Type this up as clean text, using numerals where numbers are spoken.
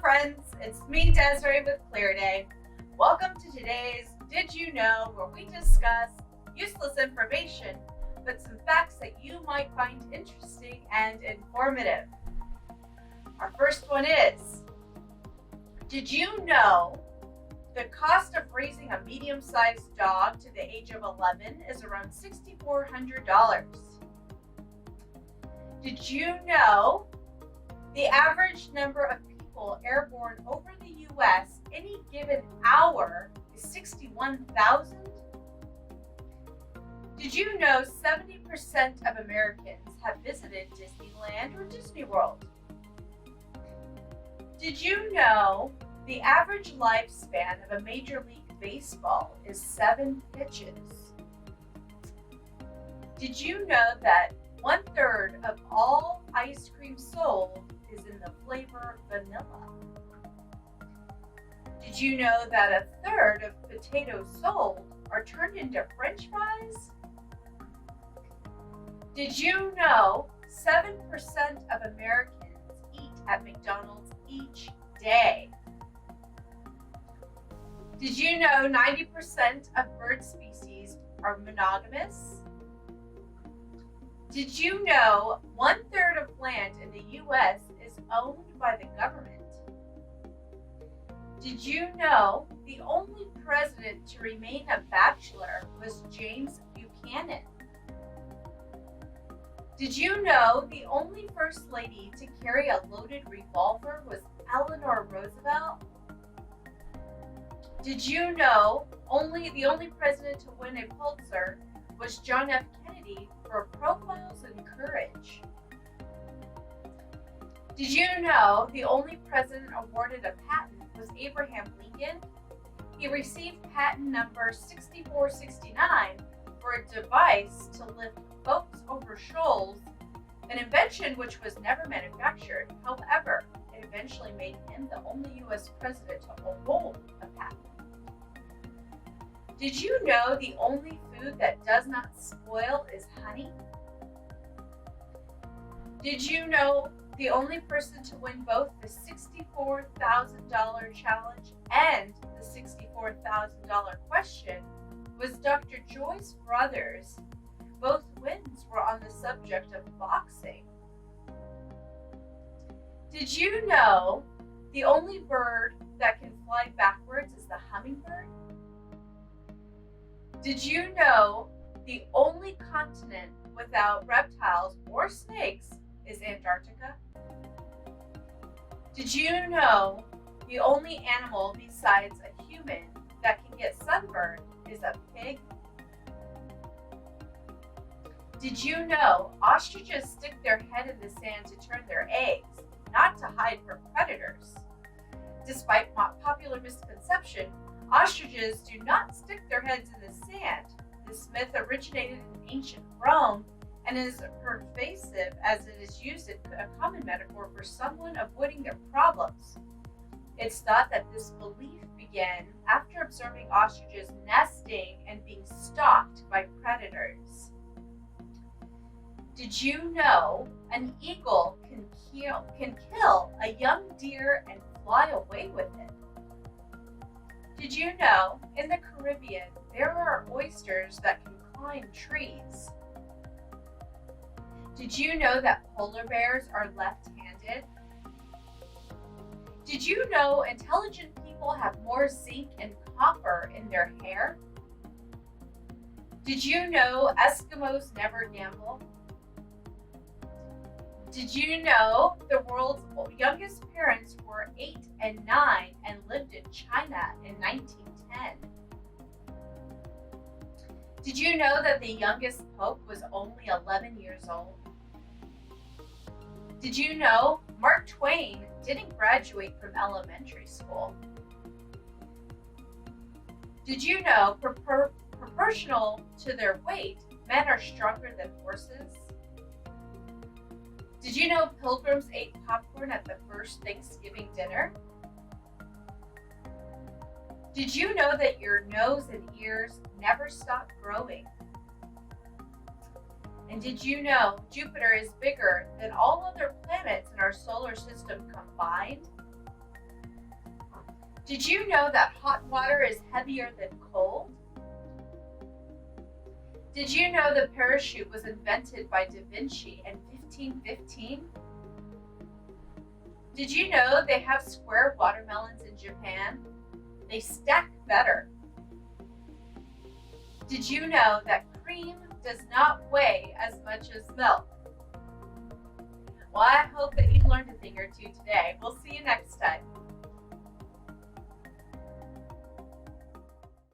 friends, it's me Desiree with Clearday. Welcome to today's Did You Know, where we discuss useless information, but some facts that you might find interesting and informative. Our first one is, did you know the cost of raising a medium-sized dog to the age of 11 is around $6,400? Did you know the average number of people airborne over the U.S. any given hour is 61,000? Did you know 70% of Americans have visited Disneyland or Disney World? Did you know the average lifespan of a Major League Baseball is 7 pitches? Did you know that 1/3 of all ice cream sold is in the flavor vanilla? Did you know that 1/3 of potatoes sold are turned into French fries? Did you know 7% of Americans eat at McDonald's each day? Did you know 90% of bird species are monogamous? Did you know 1/3 of land in the U.S. is owned by the government? Did you know the only president to remain a bachelor was James Buchanan? Did you know the only first lady to carry a loaded revolver was Eleanor Roosevelt? Did you know the only president to win a Pulitzer was John F. Kennedy for Profiles in Courage? Did you know the only president awarded a patent was Abraham Lincoln? He received patent number 6469 for a device to lift boats over shoals, an invention which was never manufactured. However, it eventually made him the only U.S. president to hold a patent. Did you know the only food that does not spoil is honey? Did you know the only person to win both the $64,000 challenge and the $64,000 question was Dr. Joyce Brothers? Both wins were on the subject of boxing. Did you know the only bird that can fly backwards is the hummingbird? Did you know the only continent without reptiles or snakes is Antarctica? Did you know the only animal besides a human that can get sunburned is a pig? Did you know ostriches stick their head in the sand to turn their eggs, not to hide from predators? Despite popular misconception, ostriches do not stick their heads in the sand. This myth originated in ancient Rome and is pervasive as it is used as a common metaphor for someone avoiding their problems. It's thought that this belief began after observing ostriches nesting and being stalked by predators. Did you know an eagle can kill a young deer and fly away with it? Did you know in the Caribbean there are oysters that can climb trees? Did you know that polar bears are left-handed? Did you know intelligent people have more zinc and copper in their hair? Did you know Eskimos never gamble? Did you know the world's youngest parents were 8 and 9 and lived in China in 1910? Did you know that the youngest pope was only 11 years old? Did you know Mark Twain didn't graduate from elementary school? Did you know proportional to their weight, men are stronger than horses? Did you know pilgrims ate popcorn at the first Thanksgiving dinner? Did you know that your nose and ears never stop growing? And did you know Jupiter is bigger than all other planets in our solar system combined? Did you know that hot water is heavier than cold? Did you know the parachute was invented by Da Vinci in 1515? Did you know they have square watermelons in Japan? They stack better. Did you know that cream does not weigh as much as milk? Well, I hope that you learned a thing or two today. We'll see you next time.